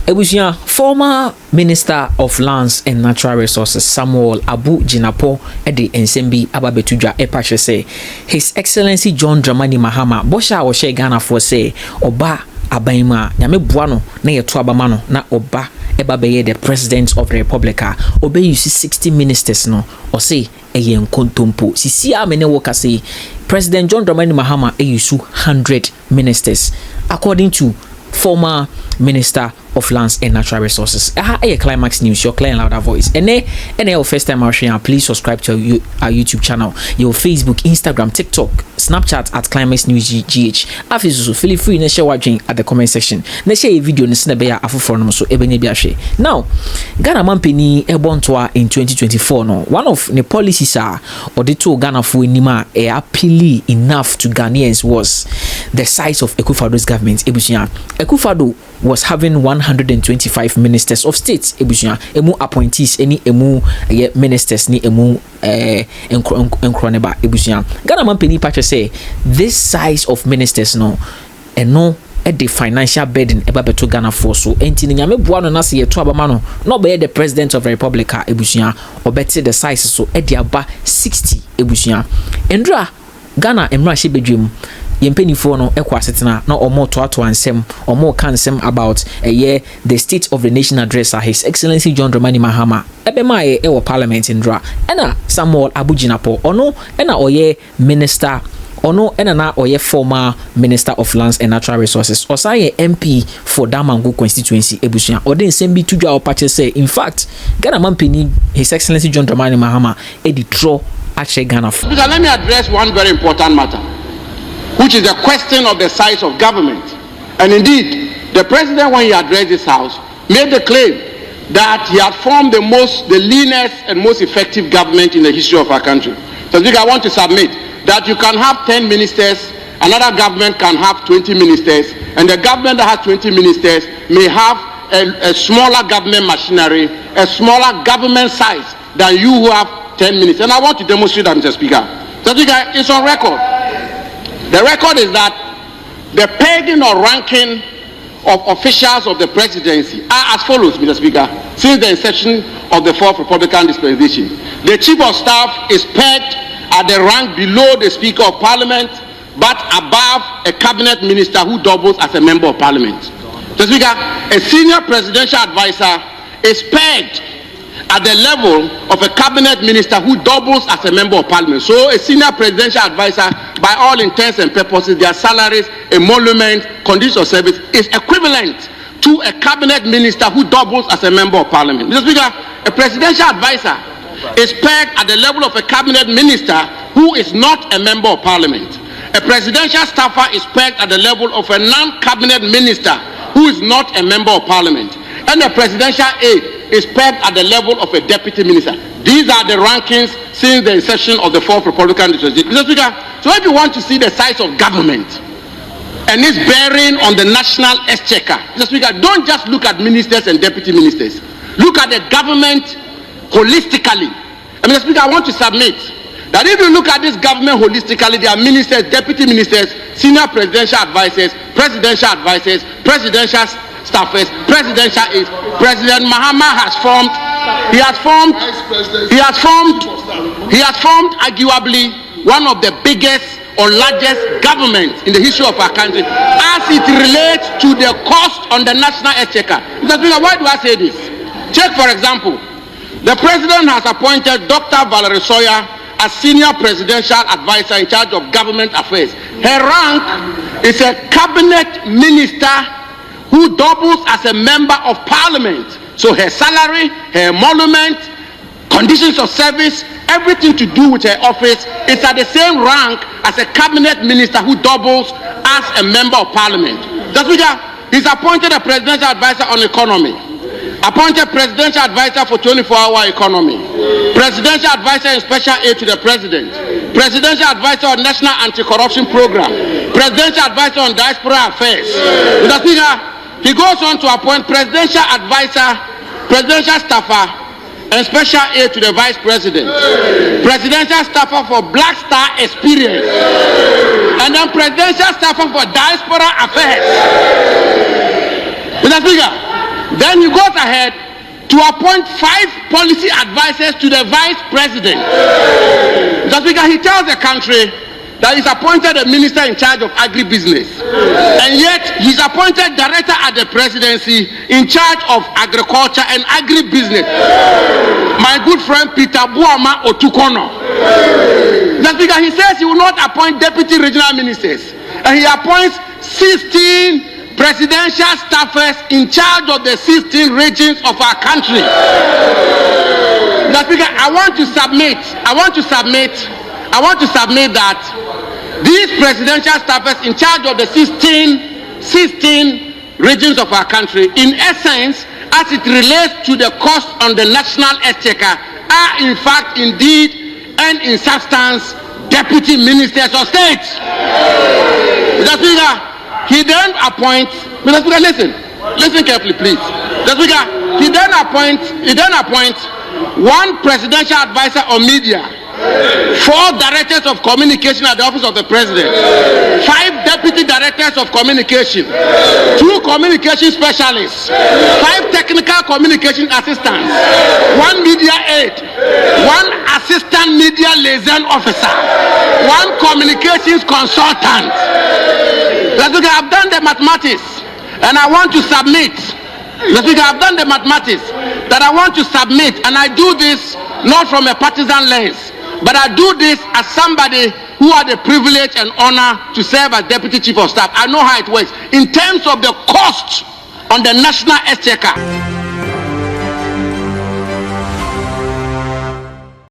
Ebusia, former Minister of Lands and Natural Resources Samuel Abu Jinapor Edi Ensembi Ababetudwa Epashe say His Excellency John Dramani Mahama Bosha Oshe Ghana for say Oba Abaima Nyame Buano na yeto abamano na Oba Ebabeye the President of the Republic Obe you see 60 ministers no or say eye nkontompo sisi amene woka say President John Dramani Mahama eyusu 100 ministers according to former Minister of Lands and Natural Resources. Climax News, your clear and louder voice. And your first time watching, please subscribe to our YouTube channel, your Facebook, Instagram, TikTok, Snapchat at Climax News GH. After feel free to share watching at the comment section. Let's share a video in the afu so now, Ghana Mampini Ebontoa in 2024. No, one of the policies or the two Ghana for Nima appealing enough to Ghanaians was the size of Ekufado's government. Ekufado was having 125 ministers of state. Emu appointees, any emu ministers, ni emu enkroneba. Ghana Mampini Pacha say this size of ministers no at the financial burden to Ghana for so enti nyame boa no na se yeto abama no be the president of the republic ebusia obeti the size so at the aba 60 ebusia endra Ghana emra she bedwem yempenifo no ekwa setena na omo to ansem omo kansem about the state of the nation address His Excellency John Dramani Mahama ebema e parliament ndra ena Samuel Abu Jinapor ono ena oye minister ono na oye former Minister of Lands and Natural Resources osaye MP for Damangu constituency ebusia odin sembi tudwa opache say in fact Ghana Mampini His Excellency John Dramani Mahama editro ache Ghana. Let me address one very important matter, which is the question of the size of government. And indeed, the president, when he addressed this house, made the claim that he had formed the leanest and most effective government in the history of our country. So I want to submit that you can have 10 ministers, another government can have 20 ministers, and the government that has 20 ministers may have a smaller government machinery, a smaller government size than you who have 10 ministers. And I want to demonstrate that, Mr. Speaker. Mr. Speaker, it's on record. The record is that the pegging or ranking of officials of the presidency are as follows, Mr. Speaker, since the inception of the fourth Republican dispensation. The chief of staff is pegged at the rank below the Speaker of Parliament, but above a cabinet minister who doubles as a member of Parliament. Mr. Speaker, a senior presidential advisor is pegged at the level of a cabinet minister who doubles as a member of Parliament. So a senior presidential advisor, by all intents and purposes, their salaries, emolument, conditions of service is equivalent to a cabinet minister who doubles as a member of Parliament. Mr. Speaker, a presidential advisor is pegged at the level of a cabinet minister who is not a member of Parliament. A presidential staffer is pegged at the level of a non-cabinet minister who is not a member of Parliament. And a presidential aide is pegged at the level of a deputy minister. These are the rankings since the inception of the fourth Republican dispensation. Mr. Speaker, so if you want to see the size of government and its bearing on the national exchequer, Mr. Speaker, don't just look at ministers and deputy ministers. Look at the government holistically. And Mr. Speaker, I want to submit that if you look at this government holistically, there are ministers, deputy ministers, senior presidential advisors, presidential staffers, presidential aides. President Mahama has formed arguably one of the biggest or largest governments in the history of our country as it relates to the cost on the national exchequer. Mr. Speaker, why do I say this? Check, for example, the president has appointed Dr. Valerie Sawyer as senior presidential advisor in charge of government affairs. Her rank is a cabinet minister who doubles as a member of Parliament. So her salary, her emolument, conditions of service, everything to do with her office is at the same rank as a cabinet minister who doubles as a member of Parliament. That's why he's appointed a presidential advisor on economy, appointed presidential advisor for 24-hour economy, presidential advisor in special aid to the president, presidential advisor on national anti-corruption program, presidential advisor on diaspora affairs. Mr. Speaker, he goes on to appoint presidential advisor, presidential staffer, and special aid to the vice president, presidential staffer for Black Star Experience, and then presidential staffer for diaspora affairs. Mr. Speaker, Then he goes ahead to appoint 5 policy advisors to the vice president. Just because he tells the country that he's appointed a minister in charge of agribusiness, and yet he's appointed director at the presidency in charge of agriculture and agribusiness. My good friend Peter Buama Otukono. Just because he says he will not appoint deputy regional ministers, and he appoints 16 presidential staffers in charge of the 16 regions of our country. That's because I want to submit that these presidential staffers in charge of the 16 regions of our country, in essence, as it relates to the cost on the national exchequer, are in fact, indeed, and in substance, deputy ministers of state. That's because he then appoints, listen carefully, please. That's because he then appoints 1 presidential advisor on media, 4 directors of communication at the office of the president, 5 deputy directors of communication, 2 communication specialists, 5 technical communication assistants, 1 media aide, 1 assistant media liaison officer, 1 communications consultant. That's because I've done the mathematics, and I want to submit. That's because I've done the mathematics that I want to submit, and I do this not from a partisan lens, but I do this as somebody who had the privilege and honor to serve as deputy chief of staff. I know how it works in terms of the cost on the national exchequer.